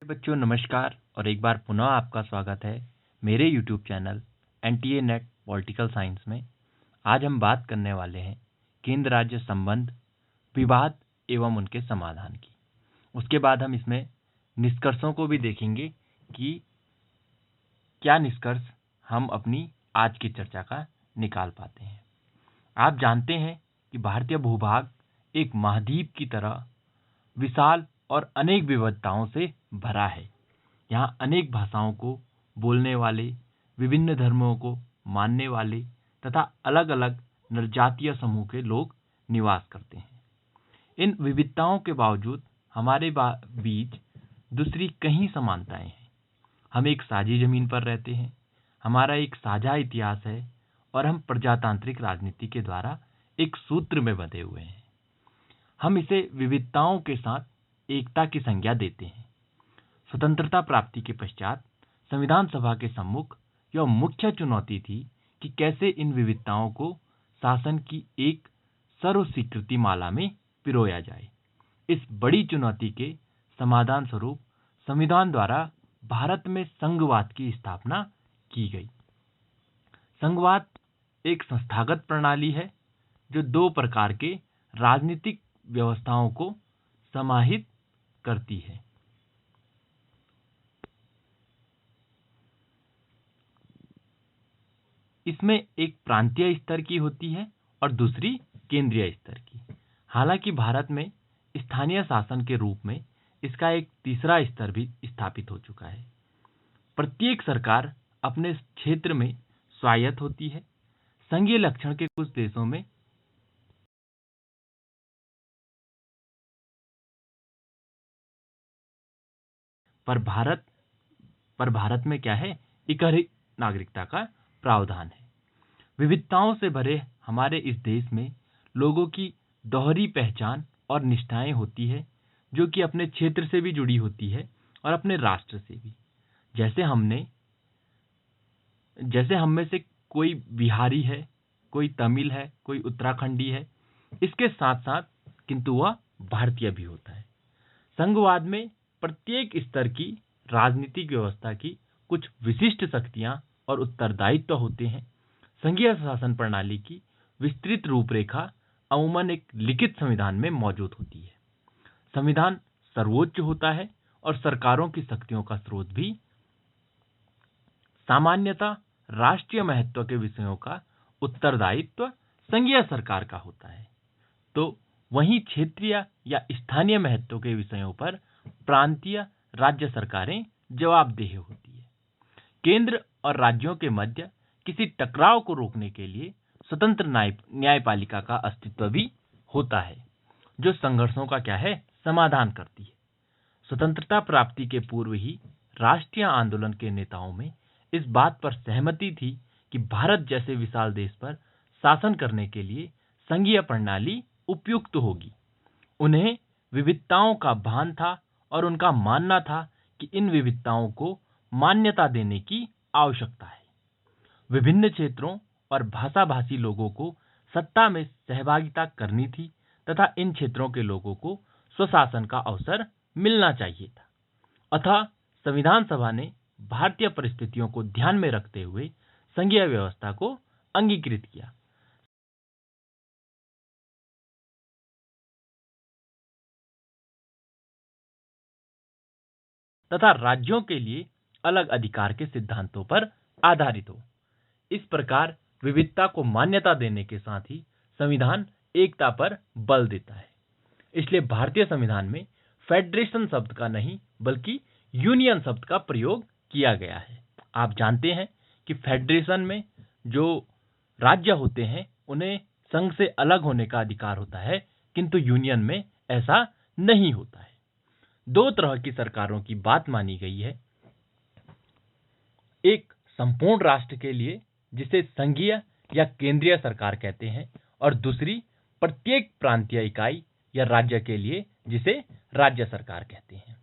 बच्चों नमस्कार और एक बार पुनः आपका स्वागत है मेरे YouTube channel NTA net political science में। आज हम बात करने वाले हैं केंद्र राज्य संबंध, विवाद एवं उनके समाधान की। उसके बाद हम इसमें निष्कर्षों को भी देखेंगे कि क्या निष्कर्ष हम अपनी आज की चर्चा का निकाल पाते हैं। आप जानते हैं कि भारतीय भूभाग एक महाद्वीप की तरह विशाल और अनेक विविधताओं से भरा है। यहाँ अनेक भाषाओं को बोलने वाले, विभिन्न धर्मों को मानने वाले तथा अलग अलग जनजातीय समूह के लोग निवास करते हैं। इन विविधताओं के बावजूद हमारे बीच दूसरी कई समानताएं हैं। हम एक साझी जमीन पर रहते हैं, हमारा एक साझा इतिहास है और हम प्रजातांत्रिक राजनीति के द्वारा एक सूत्र में बंधे हुए हैं। हम इसे विविधताओं के साथ एकता की संज्ञा देते हैं। स्वतंत्रता प्राप्ति के पश्चात संविधान सभा के सम्मुख यह मुख्य चुनौती थी कि कैसे इन विविधताओं को शासन की एक सर्व स्वीकृति माला में पिरोया जाए। इस बड़ी चुनौती के समाधान स्वरूप संविधान द्वारा भारत में संघवाद की स्थापना की गई। संघवाद एक संस्थागत प्रणाली है जो दो प्रकार के राजनीतिक व्यवस्थाओं को समाहित करती है। इसमें एक प्रांतीय स्तर की होती है और दूसरी केंद्रीय स्तर की। हालांकि भारत में स्थानीय शासन के रूप में इसका एक तीसरा स्तर भी स्थापित हो चुका है। प्रत्येक सरकार अपने क्षेत्र में स्वायत्त होती है। संघीय लक्षण के कुछ देशों में पर भारत में क्या है, एकरहित नागरिकता का प्रावधान है। विविधताओं से भरे हमारे इस देश में लोगों की दोहरी पहचान और निष्ठाएं होती है, जो कि अपने क्षेत्र से भी जुड़ी होती है और अपने राष्ट्र से भी। जैसे हम में से कोई बिहारी है, कोई तमिल है, कोई उत्तराखंडी है, इसके साथ साथ किंतु वह भारतीय भी होता है। संघवाद में प्रत्येक स्तर की राजनीतिक व्यवस्था की कुछ विशिष्ट शक्तियां और उत्तरदायित्व होते हैं। संघीय शासन प्रणाली की विस्तृत रूपरेखा अमूमन एक लिखित संविधान में मौजूद होती है। संविधान सर्वोच्च होता है और सरकारों की शक्तियों का स्रोत भी। सामान्यतः राष्ट्रीय महत्व के विषयों का उत्तरदायित्व संघीय सरकार का होता है, तो वहीं क्षेत्रीय या स्थानीय महत्व के विषयों पर प्रांतीय राज्य सरकारें जवाबदेह होती है। केंद्र और राज्यों के मध्य किसी टकराव को रोकने के लिए स्वतंत्र न्यायपालिका का अस्तित्व भी होता है, जो संघर्षों का क्या है, समाधान करती है। स्वतंत्रता प्राप्ति के पूर्व ही राष्ट्रीय आंदोलन के नेताओं में इस बात पर सहमति थी कि भारत जैसे विशाल देश पर शासन करने के लिए संघीय प्रणाली उपयुक्त होगी। उन्हें विविधताओं का भान था और उनका मानना था कि इन विविधताओं को मान्यता देने की आवश्यकता है। विभिन्न क्षेत्रों और भाषाभाषी लोगों को सत्ता में सहभागिता करनी थी तथा इन क्षेत्रों के लोगों को स्वशासन का अवसर मिलना चाहिए था। अतः संविधान सभा ने भारतीय परिस्थितियों को ध्यान में रखते हुए संघीय व्यवस्था को अंगीकृत किया। तथा राज्यों के लिए अलग अधिकार के सिद्धांतों पर आधारित हो। इस प्रकार विविधता को मान्यता देने के साथ ही संविधान एकता पर बल देता है। इसलिए भारतीय संविधान में फेडरेशन शब्द का नहीं बल्कि यूनियन शब्द का प्रयोग किया गया है। आप जानते हैं कि फेडरेशन में जो राज्य होते हैं उन्हें संघ से अलग होने का अधिकार होता है, किंतु यूनियन में ऐसा नहीं होता है। दो तरह की सरकारों की बात मानी गई है। एक संपूर्ण राष्ट्र के लिए जिसे संघीय या केंद्रीय सरकार कहते हैं, और दूसरी प्रत्येक प्रांतीय इकाई या राज्य के लिए जिसे राज्य सरकार कहते हैं।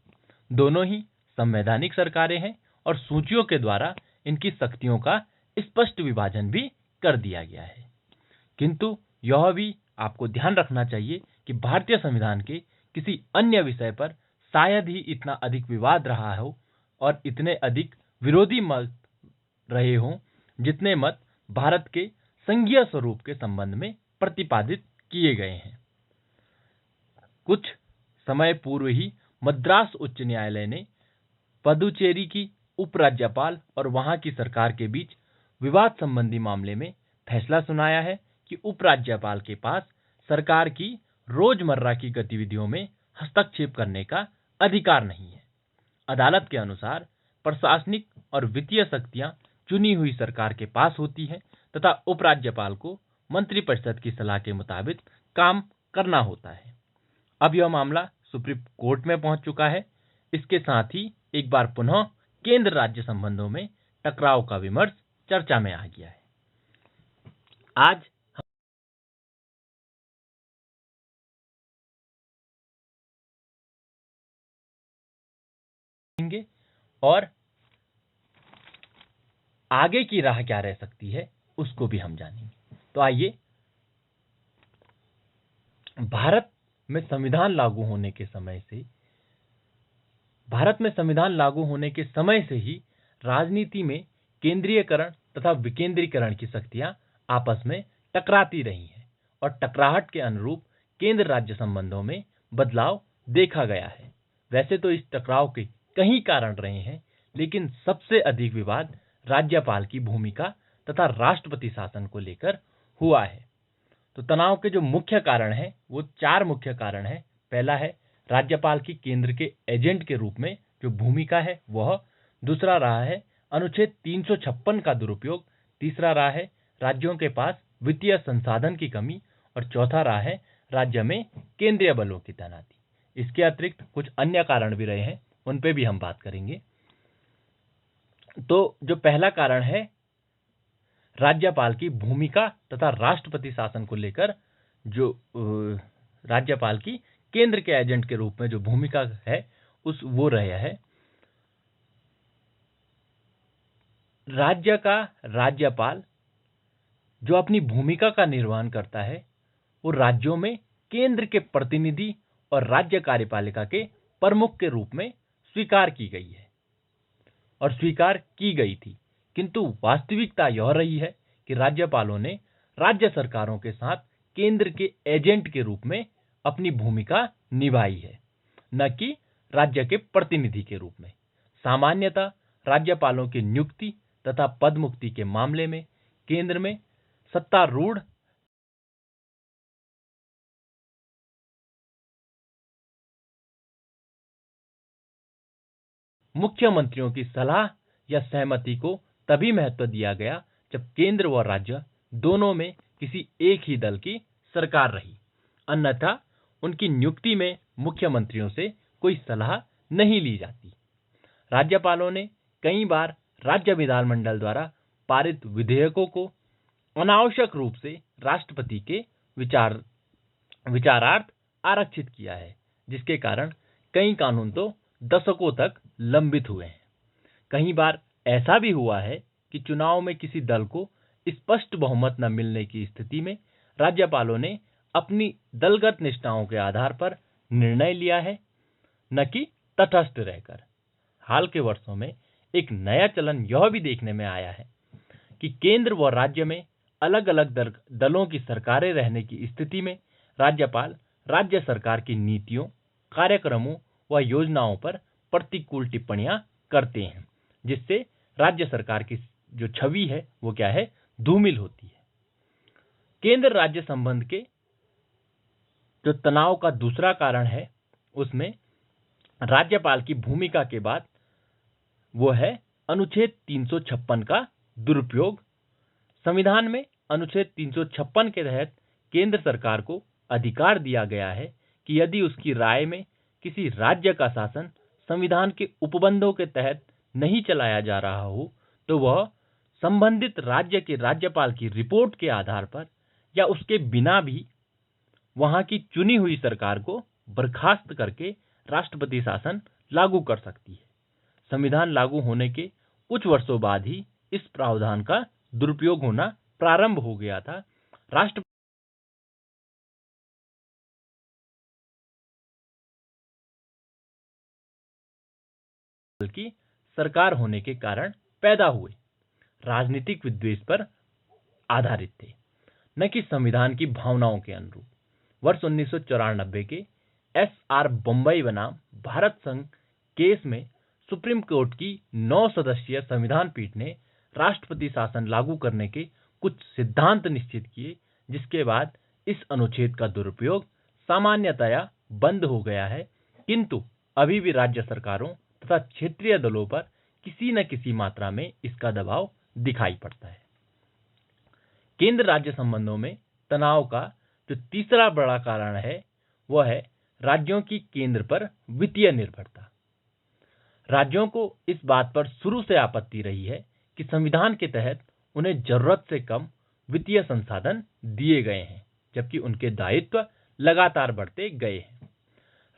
दोनों ही संवैधानिक सरकारें हैं और सूचियों के द्वारा इनकी शक्तियों का स्पष्ट विभाजन भी कर दिया गया है। किंतु यह भी आपको ध्यान रखना चाहिए कि भारतीय संविधान के किसी अन्य विषय पर शायद ही इतना अधिक विवाद रहा हो और इतने अधिक विरोधी मत रहे हों जितने मत भारत के संघीय स्वरूप के संबंध में प्रतिपादित किए गए हैं। कुछ समय पूर्व ही मद्रास उच्च न्यायालय ने पुदुचेरी की उपराज्यपाल और वहां की सरकार के बीच विवाद संबंधी मामले में फैसला सुनाया है कि उपराज्यपाल के पास सरकार की रोजमर्रा की गतिविधियों में हस्तक्षेप करने का अधिकार नहीं है। अदालत के अनुसार प्रशासनिक और वित्तीय शक्तियां चुनी हुई सरकार के पास होती हैं तथा उपराज्यपाल को मंत्रिपरिषद की सलाह के मुताबिक काम करना होता है। अब यह मामला सुप्रीम कोर्ट में पहुंच चुका है। इसके साथ ही एक बार पुनः केंद्र राज्य संबंधों में टकराव का विमर्श चर्चा में आ गया है। आज हम और आगे की राह क्या रह सकती है उसको भी हम जानेंगे। तो आइए, भारत में संविधान लागू होने के समय से ही राजनीति में केंद्रीयकरण तथा विकेंद्रीकरण की शक्तियां आपस में टकराती रही हैं और टकराहट के अनुरूप केंद्र राज्य संबंधों में बदलाव देखा गया है। वैसे तो इस टकराव के कई कारण रहे हैं, लेकिन सबसे अधिक विवाद राज्यपाल की भूमिका तथा राष्ट्रपति शासन को लेकर हुआ है। तो तनाव के जो मुख्य कारण हैं वो 4 मुख्य कारण हैं। पहला है राज्यपाल की केंद्र के एजेंट के रूप में जो भूमिका है वह। दूसरा रहा है अनुच्छेद 356 का दुरुपयोग। तीसरा रहा है राज्यों के पास वित्तीय संसाधन की कमी। और चौथा रहा है राज्य में केंद्रीय बलों की तैनाती। इसके अतिरिक्त कुछ अन्य कारण भी रहे हैं, उन पे भी हम बात करेंगे। तो जो पहला कारण है राज्यपाल की भूमिका तथा राष्ट्रपति शासन को लेकर, जो राज्यपाल की केंद्र के एजेंट के रूप में जो भूमिका है वो रहा है। राज्य का राज्यपाल जो अपनी भूमिका का निर्वहन करता है वो राज्यों में केंद्र के प्रतिनिधि और राज्य कार्यपालिका के प्रमुख के रूप में स्वीकार की गई है और स्वीकार की गई थी। किंतु वास्तविकता यह रही है कि राज्यपालों ने राज्य सरकारों के साथ केंद्र के एजेंट के रूप में अपनी भूमिका निभाई है, न कि राज्य के प्रतिनिधि के रूप में। सामान्यतः राज्यपालों की नियुक्ति तथा पदमुक्ति के मामले में केंद्र में सत्तारूढ़ मुख्यमंत्रियों की सलाह या सहमति को तभी महत्व दिया गया जब केंद्र व राज्य दोनों में किसी एक ही दल की सरकार रही, अन्यथा उनकी नियुक्ति में मुख्यमंत्रियों से कोई सलाह नहीं ली जाती। राज्यपालों ने कई बार राज्य विधानमंडल द्वारा पारित विधेयकों को अनावश्यक रूप से राष्ट्रपति के विचारार्थ आरक्षित किया है, जिसके कारण कई कानून तो दशकों तक लंबित हुए हैं। कई बार ऐसा भी हुआ है कि चुनाव में किसी दल को स्पष्ट बहुमत न मिलने की स्थिति में राज्यपालों ने अपनी दलगत निष्ठाओं के आधार पर निर्णय लिया है, न कि तटस्थ रहकर। हाल के वर्षों में एक नया चलन यह भी देखने में आया है कि केंद्र व राज्य में अलग अलग दलों की सरकारें रहने की स्थिति में राज्यपाल राज्य सरकार की नीतियों, कार्यक्रमों व योजनाओं पर प्रतिकूल टिप्पणियां करते हैं, जिससे राज्य सरकार की जो छवि है वो क्या है, धूमिल होती है। केंद्र राज्य संबंध के जो तनाव का दूसरा कारण है उसमें राज्यपाल की भूमिका के बाद वो है अनुच्छेद 356 का दुरुपयोग। संविधान में अनुच्छेद 356 के तहत केंद्र सरकार को अधिकार दिया गया है कि यदि उसकी राय में किसी राज्य का शासन संविधान के उपबंधों के तहत नहीं चलाया जा रहा हो तो वह संबंधित राज्य के राज्यपाल की रिपोर्ट के आधार पर या उसके बिना भी वहां की चुनी हुई सरकार को बर्खास्त करके राष्ट्रपति शासन लागू कर सकती है। संविधान लागू होने के कुछ वर्षों बाद ही इस प्रावधान का दुरुपयोग होना प्रारंभ हो गया था। राष्ट्रपति की सरकार होने के कारण पैदा हुए, राजनीतिक विद्वेष पर आधारित थे, न कि संविधान की भावनाओं के अनुरूप। वर्ष 1994 के SR बम्बई बनाम भारत संघ केस में सुप्रीम कोर्ट की 9 सदस्यीय संविधान पीठ ने राष्ट्रपति शासन लागू करने के कुछ सिद्धांत निश्चित किए, जिसके बाद इस अनुच्छेद का दुरुपयोग सामान्यतया बंद हो गया है, किंतु अभी भी राज्य सरकारों तथा क्षेत्रीय दलों पर किसी न किसी मात्रा में इसका दबाव दिखाई पड़ता है। केंद्र राज्य संबंधों में तनाव का जो तीसरा बड़ा कारण है वह है राज्यों की केंद्र पर वित्तीय निर्भरता। राज्यों को इस बात पर शुरू से आपत्ति रही है कि संविधान के तहत उन्हें जरूरत से कम वित्तीय संसाधन दिए गए हैं, जबकि उनके दायित्व लगातार बढ़ते गए हैं।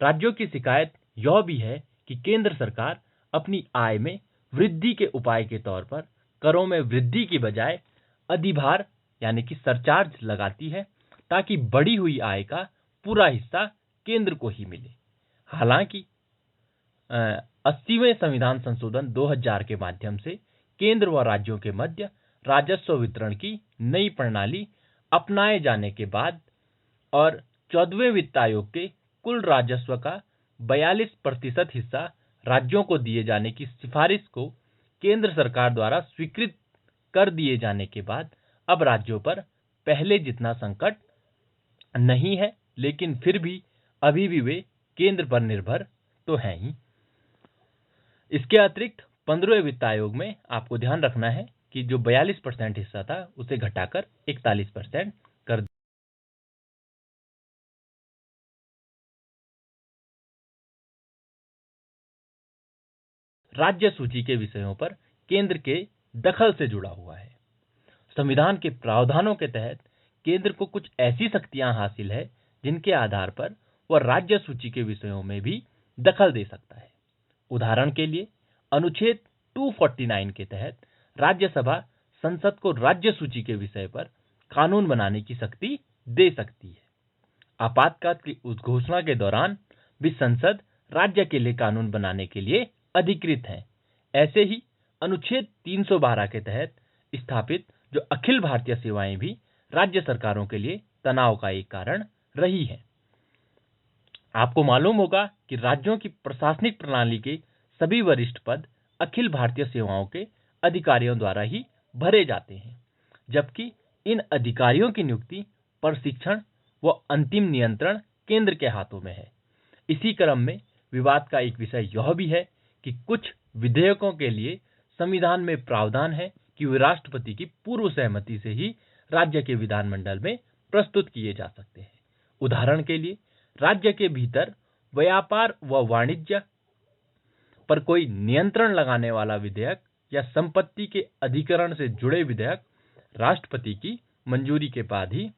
राज्यों की शिकायत यह भी है कि केंद्र सरकार अपनी आय में वृद्धि के उपाय के तौर पर करों में वृद्धि की बजाय अधिभार यानी कि सरचार्ज लगाती है, ताकि बढ़ी हुई आय का पूरा हिस्सा केंद्र को ही मिले। हालांकि 80वें संविधान संशोधन 2000 के माध्यम से केंद्र व राज्यों के मध्य राजस्व वितरण की नई प्रणाली अपनाए जाने के बाद और 14वें वित्त आयोग के कुल राजस्व का 42% हिस्सा राज्यों को दिए जाने की सिफारिश को केंद्र सरकार द्वारा स्वीकृत कर दिए जाने के बाद अब राज्यों पर पहले जितना संकट नहीं है, लेकिन फिर भी अभी भी वे केंद्र पर निर्भर तो हैं ही। इसके अतिरिक्त 15वें वित्त आयोग में आपको ध्यान रखना है कि जो 42% हिस्सा था उसे घटाकर 41% कर दिया। राज्य सूची के विषयों पर केंद्र के दखल से जुड़ा हुआ है। संविधान के प्रावधानों के तहत केंद्र को कुछ ऐसी शक्तियां हासिल है जिनके आधार पर वह राज्य सूची के विषयों में भी दखल दे सकता है। उदाहरण के लिए अनुच्छेद 249 के तहत राज्यसभा संसद को राज्य सूची के विषय पर कानून बनाने की शक्ति दे सकती है। आपातकाल की उद्घोषणा के दौरान भी संसद राज्य के लिए कानून बनाने के लिए अधिकृत है। ऐसे ही अनुच्छेद 312 के तहत स्थापित जो अखिल भारतीय सेवाएं भी राज्य सरकारों के लिए तनाव का एक कारण रही है। आपको मालूम होगा कि राज्यों की प्रशासनिक प्रणाली के सभी वरिष्ठ पद अखिल भारतीय सेवाओं के अधिकारियों द्वारा ही भरे जाते हैं, जबकि इन अधिकारियों की नियुक्ति, प्रशिक्षण व अंतिम नियंत्रण केंद्र के हाथों में है। इसी क्रम में विवाद का एक विषय यह भी है कि कुछ विधेयकों के लिए संविधान में प्रावधान है कि वे राष्ट्रपति की पूर्व सहमति से ही राज्य के विधानमंडल में प्रस्तुत किए जा सकते हैं। उदाहरण के लिए राज्य के भीतर व्यापार व वाणिज्य पर कोई नियंत्रण लगाने वाला विधेयक या संपत्ति के अधिकरण से जुड़े विधेयक राष्ट्रपति की मंजूरी के बाद ही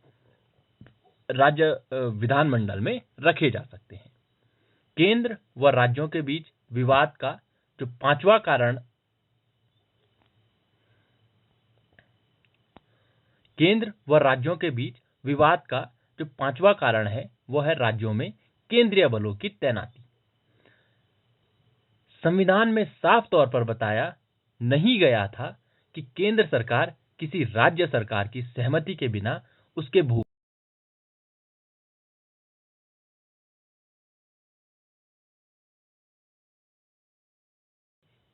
राज्य विधानमंडल में रखे जा सकते हैं। केंद्र व राज्यों के बीच विवाद का जो पांचवा कारण है वह है राज्यों में केंद्रीय बलों की तैनाती। संविधान में साफ तौर पर बताया नहीं गया था कि केंद्र सरकार किसी राज्य सरकार की सहमति के बिना उसके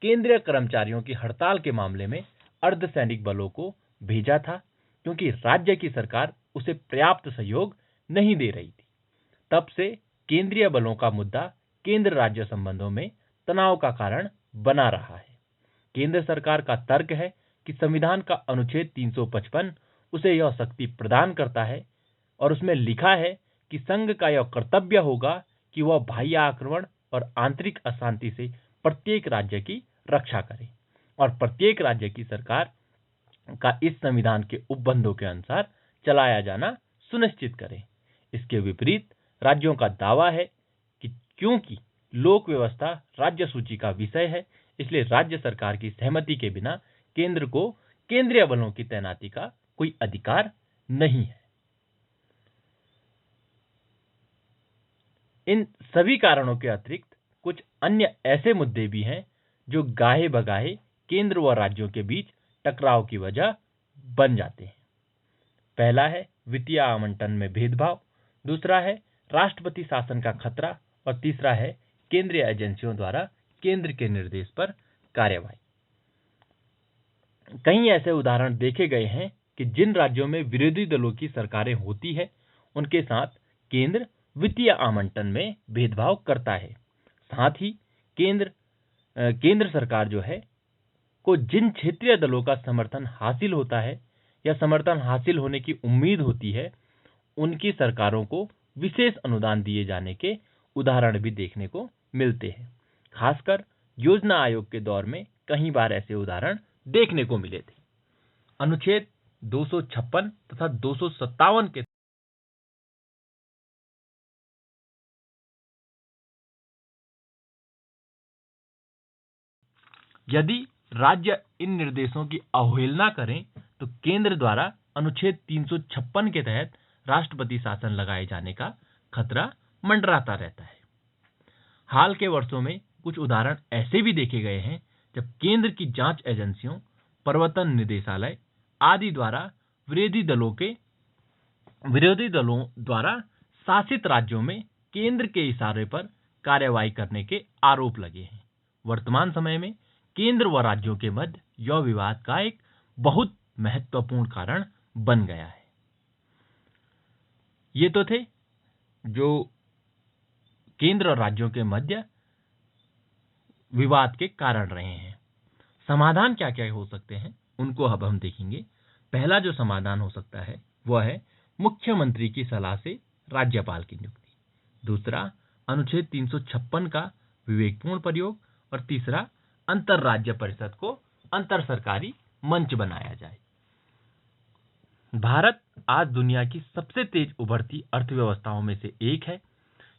केंद्रीय कर्मचारियों की हड़ताल के मामले में अर्धसैनिक बलों को भेजा था, क्योंकि राज्य की सरकार उसे पर्याप्त सहयोग नहीं दे रही थी। तब से केंद्रीय बलों का मुद्दा केंद्र राज्य संबंधों में तनाव का कारण बना रहा है। केंद्र सरकार का तर्क है कि संविधान का अनुच्छेद 355 उसे यह शक्ति प्रदान करता है और उसमें लिखा है कि संघ का यह कर्तव्य होगा कि वह बाह्य आक्रमण और आंतरिक अशांति से प्रत्येक राज्य की रक्षा करे और प्रत्येक राज्य की सरकार का इस संविधान के उपबंधों के अनुसार चलाया जाना सुनिश्चित करे। इसके विपरीत राज्यों का दावा है कि क्योंकि लोक व्यवस्था राज्य सूची का विषय है, इसलिए राज्य सरकार की सहमति के बिना केंद्र को केंद्रीय बलों की तैनाती का कोई अधिकार नहीं है। इन सभी कारणों के अतिरिक्त कुछ अन्य ऐसे मुद्दे भी हैं जो गाहे बगाहे केंद्र व राज्यों के बीच टकराव की वजह बन जाते हैं। पहला है वित्तीय आवंटन में भेदभाव, दूसरा है राष्ट्रपति शासन का खतरा और तीसरा है केंद्रीय एजेंसियों द्वारा केंद्र के निर्देश पर कार्यवाही। कई ऐसे उदाहरण देखे गए हैं कि जिन राज्यों में विरोधी दलों की सरकारें होती है उनके साथ केंद्र वित्तीय आवंटन में भेदभाव करता है। साथ ही केंद्र सरकार जो है को जिन क्षेत्रीय दलों का समर्थन हासिल होता है या समर्थन हासिल होने की उम्मीद होती है उनकी सरकारों को विशेष अनुदान दिए जाने के उदाहरण भी देखने को मिलते हैं। खासकर योजना आयोग के दौर में कई बार ऐसे उदाहरण देखने को मिले थे। अनुच्छेद 256 तथा 257 के यदि राज्य इन निर्देशों की अवहेलना करें तो केंद्र द्वारा अनुच्छेद 356 के तहत राष्ट्रपति शासन लगाए जाने का खतरा मंडराता रहता है। हाल के वर्षों में कुछ उदाहरण ऐसे भी देखे गए हैं जब केंद्र की जांच एजेंसियों, प्रवर्तन निदेशालय आदि द्वारा विरोधी दलों द्वारा शासित राज्यों में केंद्र के इशारे पर कार्रवाई करने के आरोप लगे हैं। वर्तमान समय में केंद्र व राज्यों के मध्य यह विवाद का एक बहुत महत्वपूर्ण कारण बन गया है। ये तो थे जो केंद्र और राज्यों के मध्य विवाद के कारण रहे हैं। समाधान क्या क्या हो सकते हैं उनको अब हम देखेंगे। पहला जो समाधान हो सकता है वह है मुख्यमंत्री की सलाह से राज्यपाल की नियुक्ति, दूसरा अनुच्छेद 356 का विवेकपूर्ण प्रयोग और तीसरा अंतरराज्य परिषद को अंतर सरकारी मंच बनाया जाए। भारत आज दुनिया की सबसे तेज उभरती अर्थव्यवस्थाओं में से एक है,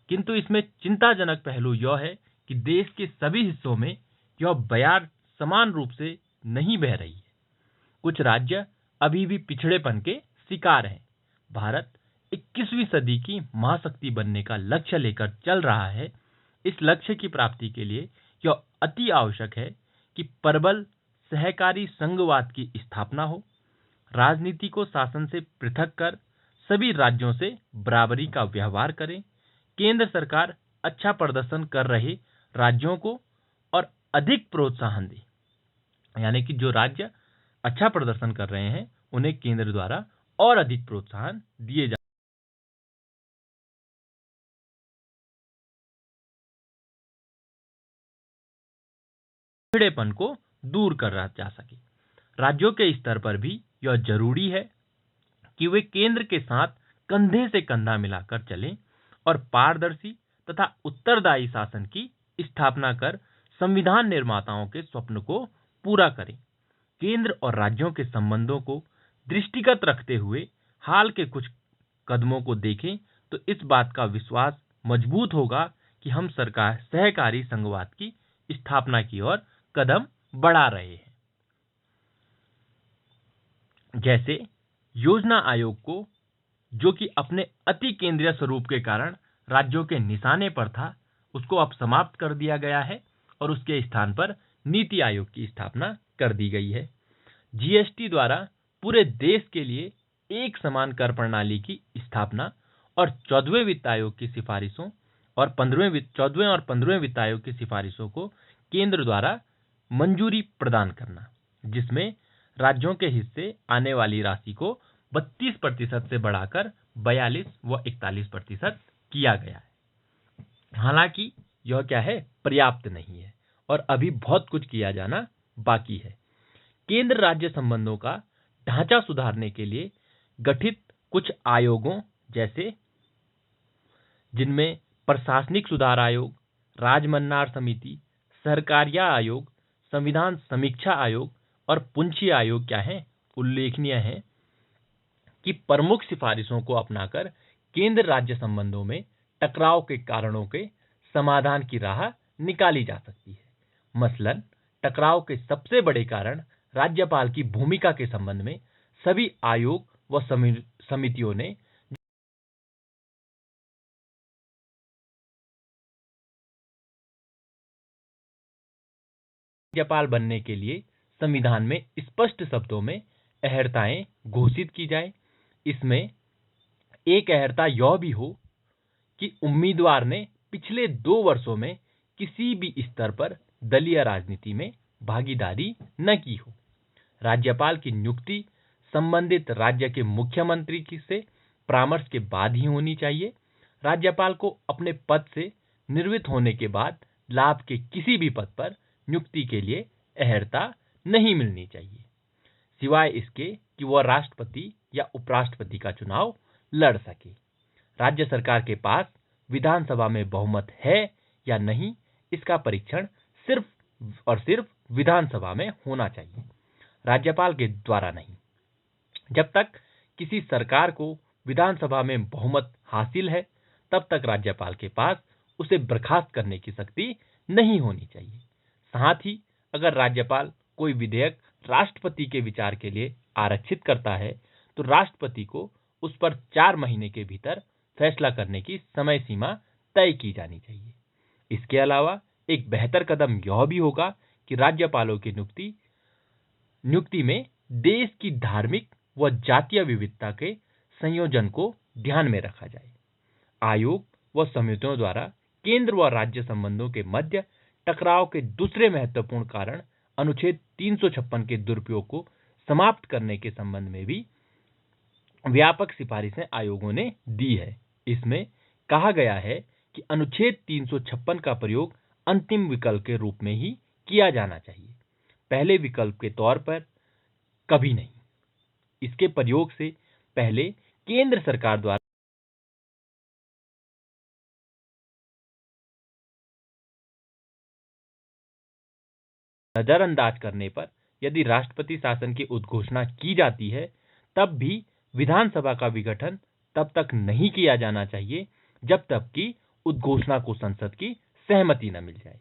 किंतु इसमें चिंताजनक पहलू यह है कि देश के सभी हिस्सों में यह बयार समान रूप से नहीं बह रही है। कुछ राज्य अभी भी पिछड़ेपन के शिकार हैं। भारत 21वीं सदी की महाशक्ति बनने का लक्ष्य लेकर चल रहा है। इस लक्ष्य की प्राप्ति के लिए यह अति आवश्यक है कि प्रबल सहकारी संघवाद की स्थापना हो, राजनीति को शासन से पृथक कर सभी राज्यों से बराबरी का व्यवहार करें, केंद्र सरकार अच्छा प्रदर्शन कर रहे राज्यों को और अधिक प्रोत्साहन दे, यानी कि जो राज्य अच्छा प्रदर्शन कर रहे हैं उन्हें केंद्र द्वारा और अधिक प्रोत्साहन दिए जा पिछड़ेपन को दूर करा जा सके। राज्यों के स्तर पर भी यह जरूरी है कि वे केंद्र के साथ कंधे से कंधा मिलाकर चलें और पारदर्शी तथा उत्तरदायी शासन की स्थापना कर संविधान निर्माताओं के स्वप्न को पूरा करें। केंद्र और राज्यों के संबंधों को दृष्टिगत रखते हुए हाल के कुछ कदमों को देखें तो इस बात का विश्वास मजबूत होगा कि हम सरकार सहकारी संघवाद की स्थापना की ओर कदम बढ़ा रहे हैं। जैसे योजना आयोग को, जो कि अपने अति केंद्रीय स्वरूप के कारण राज्यों के निशाने पर था, उसको अब समाप्त कर दिया गया है और उसके स्थान पर नीति आयोग की स्थापना कर दी गई है। जीएसटी द्वारा पूरे देश के लिए एक समान कर प्रणाली की स्थापना और 14वें वित्त आयोग की सिफारिशों और 15वें वित्त आयोग की सिफारिशों को केंद्र द्वारा मंजूरी प्रदान करना, जिसमें राज्यों के हिस्से आने वाली राशि को 32% से बढ़ाकर 42 व 41% किया गया है। हालांकि यह क्या है, पर्याप्त नहीं है और अभी बहुत कुछ किया जाना बाकी है। केंद्र राज्य संबंधों का ढांचा सुधारने के लिए गठित कुछ आयोगों, जैसे जिनमें प्रशासनिक सुधार आयोग, राजमन्नार समिति, सहकारिता आयोग, संविधान समीक्षा आयोग और पुंछी आयोग क्या है, उल्लेखनीय है कि प्रमुख सिफारिशों को अपनाकर केंद्र राज्य संबंधों में टकराव के कारणों के समाधान की राह निकाली जा सकती है। मसलन टकराव के सबसे बड़े कारण राज्यपाल की भूमिका के संबंध में सभी आयोग व समितियों ने राज्यपाल बनने के लिए संविधान में स्पष्ट शब्दों में अहर्ताएं घोषित की जाए। इसमें एक अहर्ता यह भी हो कि उम्मीदवार ने पिछले 2 वर्षों में किसी भी स्तर पर दलीय राजनीति में भागीदारी न की हो। राज्यपाल की नियुक्ति संबंधित राज्य के मुख्यमंत्री से परामर्श के बाद ही होनी चाहिए। राज्यपाल को अपने पद से निवृत्त होने के बाद लाभ के किसी भी पद पर नियुक्ति के लिए अहर्ता नहीं मिलनी चाहिए, सिवाय इसके कि वह राष्ट्रपति या उपराष्ट्रपति का चुनाव लड़ सके। राज्य सरकार के पास विधानसभा में बहुमत है या नहीं, इसका परीक्षण सिर्फ और सिर्फ विधानसभा में होना चाहिए, राज्यपाल के द्वारा नहीं। जब तक किसी सरकार को विधानसभा में बहुमत हासिल है, तब तक राज्यपाल के पास उसे बर्खास्त करने की शक्ति नहीं होनी चाहिए। साथ ही अगर राज्यपाल कोई विधेयक राष्ट्रपति के विचार के लिए आरक्षित करता है, तो राष्ट्रपति को उस पर 4 महीने के भीतर फैसला करने की समय सीमा तय की जानी चाहिए। इसके अलावा एक बेहतर कदम यह भी होगा कि राज्यपालों की नियुक्ति में देश की धार्मिक व जातीय विविधता के संयोजन को ध्यान में रखा जाए। आयोग व समितियों द्वारा केंद्र व राज्य संबंधों के मध्य टकराव के दूसरे महत्वपूर्ण कारण अनुच्छेद 356 के दुरुपयोग को समाप्त करने के संबंध में भी व्यापक सिफारिशें आयोगों ने दी है। इसमें कहा गया है कि अनुच्छेद 356 का प्रयोग अंतिम विकल्प के रूप में ही किया जाना चाहिए, पहले विकल्प के तौर पर कभी नहीं। इसके प्रयोग से पहले केंद्र सरकार द्वारा नजरअंदाज करने पर यदि राष्ट्रपति शासन की उद्घोषणा की जाती है, तब भी विधानसभा का विघटन तब तक नहीं किया जाना चाहिए जब तक कि उद्घोषणा को संसद की सहमति न मिल जाए।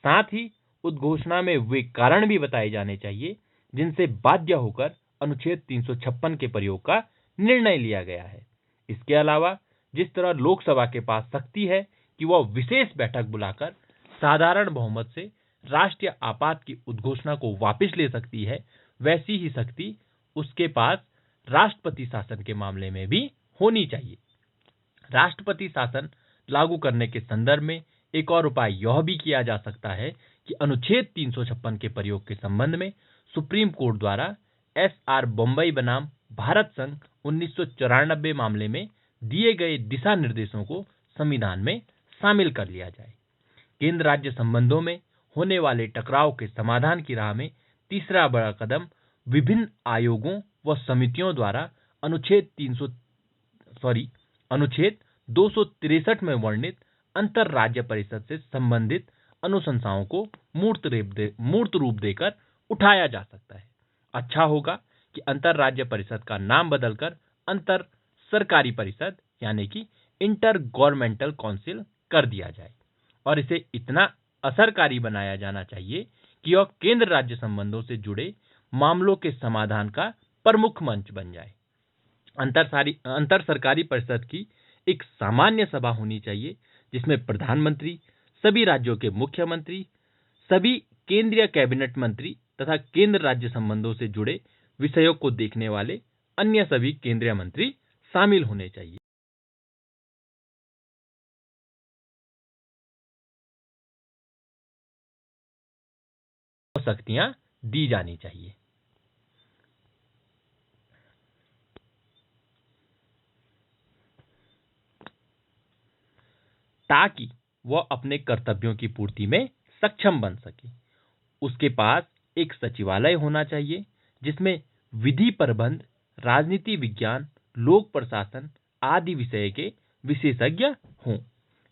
साथ ही उद्घोषणा में वे कारण भी बताए जाने चाहिए जिनसे बाध्य होकर अनुच्छेद 356 के प्रयोग का निर्णय लिया गया है। इसके अलावा जिस तरह लोकसभा के पास शक्ति है कि वह विशेष बैठक बुलाकर साधारण बहुमत से राष्ट्रीय आपात की उद्घोषणा को वापस ले सकती है, वैसी ही शक्ति उसके पास राष्ट्रपति शासन के मामले में भी होनी चाहिए। राष्ट्रपति शासन लागू करने के संदर्भ में एक और उपाय यह भी किया जा सकता है कि अनुच्छेद 356 के प्रयोग के संबंध में सुप्रीम कोर्ट द्वारा एस.आर. बम्बई बनाम भारत संघ 1994 मामले में दिए गए दिशा निर्देशों को संविधान में शामिल कर लिया जाए। केंद्र राज्य संबंधों में होने वाले टकराव के समाधान की राह में तीसरा बड़ा कदम विभिन्न आयोगों व समितियों द्वारा अनुच्छेद 263 में वर्णित अंतर राज्य परिषद से संबंधित अनुशंसाओं को मूर्त रूप देकर उठाया जा सकता है। अच्छा होगा कि अंतर राज्य परिषद का नाम बदलकर अंतर सरकारी परिषद यानी कि इंटर गवर्नमेंटल काउंसिल कर दिया जाए और इसे इतना असरकारी बनाया जाना चाहिए कि यह केंद्र राज्य संबंधों से जुड़े मामलों के समाधान का प्रमुख मंच बन जाए। अंतर सरकारी परिषद की एक सामान्य सभा होनी चाहिए जिसमें प्रधानमंत्री, सभी राज्यों के मुख्यमंत्री, सभी केंद्रीय कैबिनेट मंत्री तथा केंद्र राज्य संबंधों से जुड़े विषयों को देखने वाले अन्य सभी केंद्रीय मंत्री शामिल होने चाहिए। शक्तियां दी जानी चाहिए ताकि वह अपने कर्तव्यों की पूर्ति में सक्षम बन सके। उसके पास एक सचिवालय होना चाहिए जिसमें विधि प्रबंध, राजनीति विज्ञान, लोक प्रशासन आदि विषय के विशेषज्ञ हों।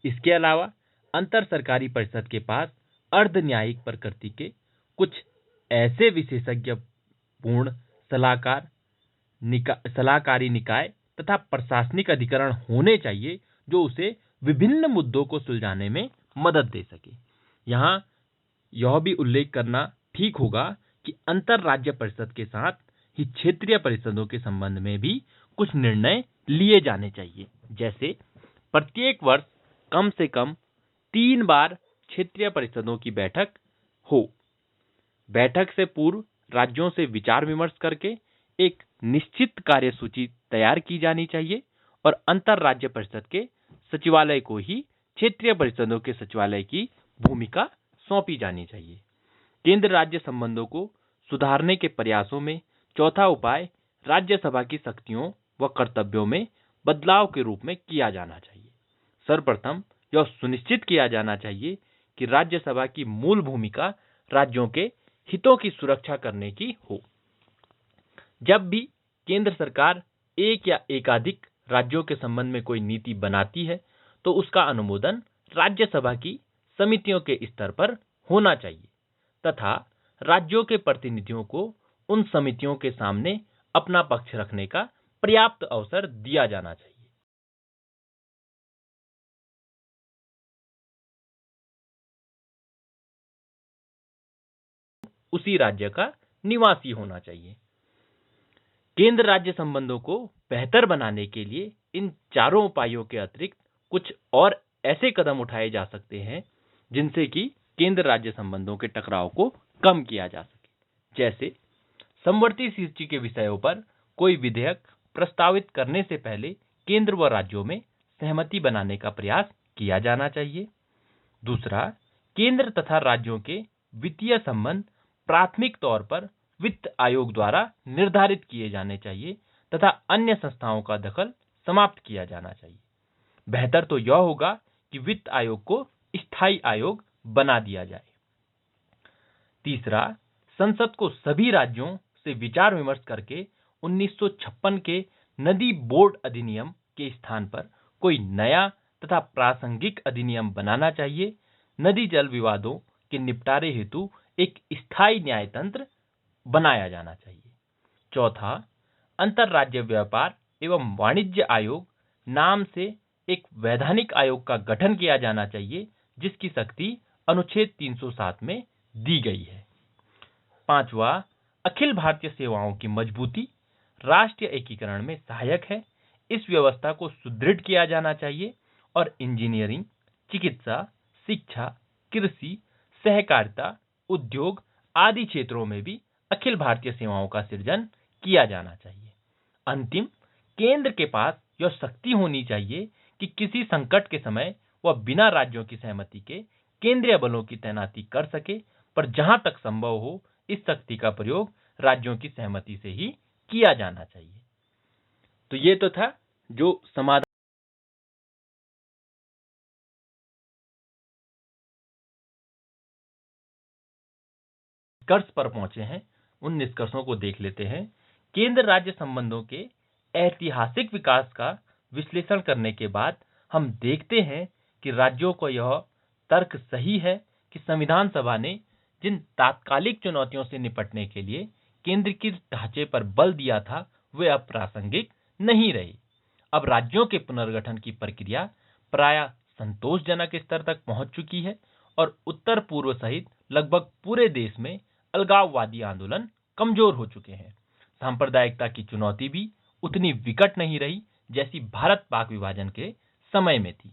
इसके अलावा अंतर सरकारी परिषद के पास अर्ध न्यायिक प्रकृति के कुछ ऐसे विशेषज्ञ पूर्ण सलाहकारी निकाय तथा प्रशासनिक अधिकरण होने चाहिए जो उसे विभिन्न मुद्दों को सुलझाने में मदद दे सके। यहाँ यह भी उल्लेख करना ठीक होगा कि अंतर राज्य परिषद के साथ ही क्षेत्रीय परिषदों के संबंध में भी कुछ निर्णय लिए जाने चाहिए, जैसे प्रत्येक वर्ष कम से कम 3 बार क्षेत्रीय परिषदों की बैठक हो। बैठक से पूर्व राज्यों से विचार विमर्श करके एक निश्चित कार्यसूची तैयार की जानी चाहिए और अंतर राज्य परिषद के सचिवालय को ही क्षेत्रीय परिषदों के सचिवालय की भूमिका सौंपी जानी चाहिए। केंद्र राज्य संबंधों को सुधारने के प्रयासों में चौथा उपाय राज्यसभा की शक्तियों व कर्तव्यों में बदलाव के रूप में किया जाना चाहिए। सर्वप्रथम यह सुनिश्चित किया जाना चाहिए कि राज्यसभा की मूल भूमिका राज्यों के हितों की सुरक्षा करने की हो। जब भी केंद्र सरकार एक या एकाधिक राज्यों के संबंध में कोई नीति बनाती है तो उसका अनुमोदन राज्यसभा की समितियों के स्तर पर होना चाहिए तथा राज्यों के प्रतिनिधियों को उन समितियों के सामने अपना पक्ष रखने का पर्याप्त अवसर दिया जाना चाहिए। उसी राज्य का निवासी होना चाहिए। केंद्र राज्य संबंधों को बेहतर बनाने के लिए इन चारों उपायों के अतिरिक्त कुछ और ऐसे कदम उठाए जा सकते हैं जिनसे कि केंद्र राज्य संबंधों के टकराव को कम किया जा सके। जैसे समवर्ती सूची के विषयों पर कोई विधेयक प्रस्तावित करने से पहले केंद्र व राज्यों में सहमति बनाने का प्रयास किया जाना चाहिए। दूसरा, केंद्र तथा राज्यों के वित्तीय संबंध प्राथमिक तौर पर वित्त आयोग द्वारा निर्धारित किए जाने चाहिए तथा अन्य संस्थाओं का दखल समाप्त किया जाना चाहिए। बेहतर तो यह होगा कि वित्त आयोग को स्थायी आयोग बना दिया जाए। तीसरा, संसद को सभी राज्यों से विचार विमर्श करके 1956 के नदी बोर्ड अधिनियम के स्थान पर कोई नया तथा प्रासंगिक अधिनियम बनाना चाहिए। नदी जल विवादों के निपटारे हेतु एक स्थायी न्यायतंत्र बनाया जाना चाहिए। चौथा, अंतरराज्य व्यापार एवं वाणिज्य आयोग नाम से एक वैधानिक आयोग का गठन किया जाना चाहिए जिसकी शक्ति अनुच्छेद 307 में दी गई है। पांचवा, अखिल भारतीय सेवाओं की मजबूती राष्ट्रीय एकीकरण में सहायक है। इस व्यवस्था को सुदृढ़ किया जाना चाहिए और इंजीनियरिंग, चिकित्सा, शिक्षा, कृषि, सहकारिता, उद्योग आदि क्षेत्रों में भी अखिल भारतीय सेवाओं का सृजन किया जाना चाहिए। अंतिम, केंद्र के पास यह शक्ति होनी चाहिए कि किसी संकट के समय वह बिना राज्यों की सहमति के केंद्रीय बलों की तैनाती कर सके, पर जहां तक संभव हो इस शक्ति का प्रयोग राज्यों की सहमति से ही किया जाना चाहिए। तो ये तो था जो समाधान निष्कर्ष पर पहुंचे हैं, उन निष्कर्षों को देख लेते हैं। केंद्र राज्य संबंधों के ऐतिहासिक विकास का विश्लेषण करने के बाद हम देखते हैं कि राज्यों को यह तर्क सही है कि संविधान सभा ने जिन तात्कालिक चुनौतियों से निपटने के लिए केंद्रीकृत ढांचे पर बल दिया था वे अब प्रासंगिक नहीं रहे। अब राज्यों के पुनर्गठन की प्रक्रिया प्रायः संतोषजनक स्तर तक पहुंच चुकी है और उत्तर पूर्व सहित लगभग पूरे देश में अलगाववादी आंदोलन कमजोर हो चुके हैं। सांप्रदायिकता की चुनौती भी उतनी विकट नहीं रही जैसी भारत पाक विभाजन के समय में थी।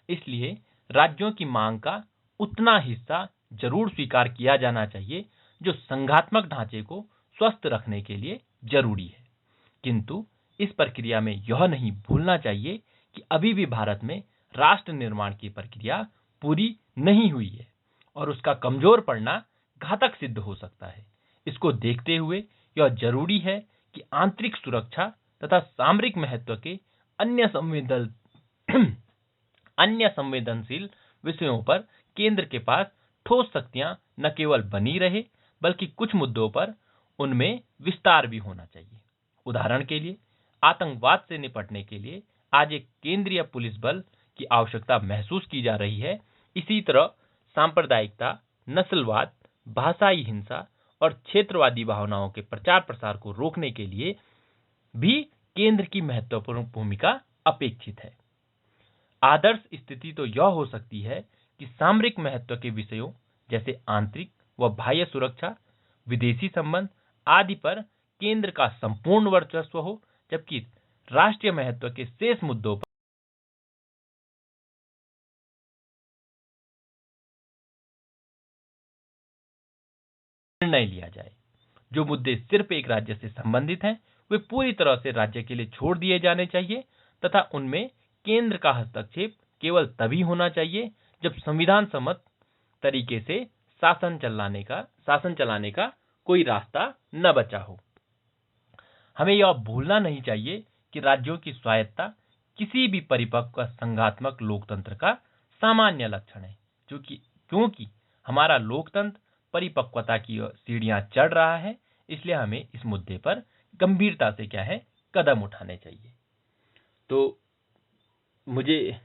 इसलिए राज्यों की मांग का उतना हिस्सा जरूर स्वीकार किया जाना चाहिए जो संघात्मक ढांचे को स्वस्थ रखने के लिए जरूरी है। किंतु इस प्रक्रिया में यह नहीं भूलना चाहिए कि अभी भी भारत में राष्ट्र निर्माण की प्रक्रिया पूरी नहीं हुई है और उसका कमजोर पड़ना घातक सिद्ध हो सकता है। इसको देखते हुए यह जरूरी है कि आंतरिक सुरक्षा तथा सामरिक महत्व के अन्य संवेदनशील विषयों पर केंद्र के पास ठोस शक्तियां न केवल बनी रहे बल्कि कुछ मुद्दों पर उनमें विस्तार भी होना चाहिए। उदाहरण के लिए आतंकवाद से निपटने के लिए आज एक केंद्रीय पुलिस बल की आवश्यकता महसूस की जा रही है। इसी तरह सांप्रदायिकता, नस्लवाद, भाषाई हिंसा और क्षेत्रवादी भावनाओं के प्रचार प्रसार को रोकने के लिए भी केंद्र की महत्वपूर्ण भूमिका अपेक्षित है। आदर्श स्थिति तो यह हो सकती है कि सामरिक महत्व के विषयों जैसे आंतरिक व बाह्य सुरक्षा, विदेशी संबंध आदि पर केंद्र का संपूर्ण वर्चस्व हो, जबकि राष्ट्रीय महत्व के शेष मुद्दों पर निर्णय लिया जाए। जो मुद्दे सिर्फ एक राज्य से संबंधित हैं वे पूरी तरह से राज्य के लिए छोड़ दिए जाने चाहिए तथा उनमें केंद्र का हस्तक्षेप केवल तभी होना चाहिए जब संविधान सम्मत तरीके से शासन चलाने का कोई रास्ता न बचा हो। हमें यह भूलना नहीं चाहिए कि राज्यों की स्वायत्तता किसी भी परिपक्व संघात्मक लोकतंत्र का सामान्य लक्षण है, क्योंकि हमारा लोकतंत्र परिपक्वता की सीढ़ियां चढ़ रहा है, इसलिए हमें इस मुद्दे पर गंभीरता से कदम उठाने चाहिए। तो मुझे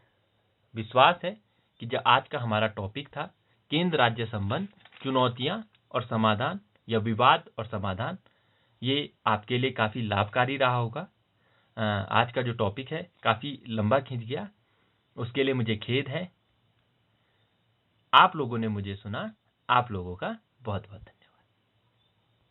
विश्वास है कि जो आज का हमारा टॉपिक था केंद्र राज्य संबंध, चुनौतियां और समाधान या विवाद और समाधान, ये आपके लिए काफी लाभकारी रहा होगा। आज का जो टॉपिक है काफी लंबा खिंच गया, उसके लिए मुझे खेद है। आप लोगों ने मुझे सुना, आप लोगों का बहुत बहुत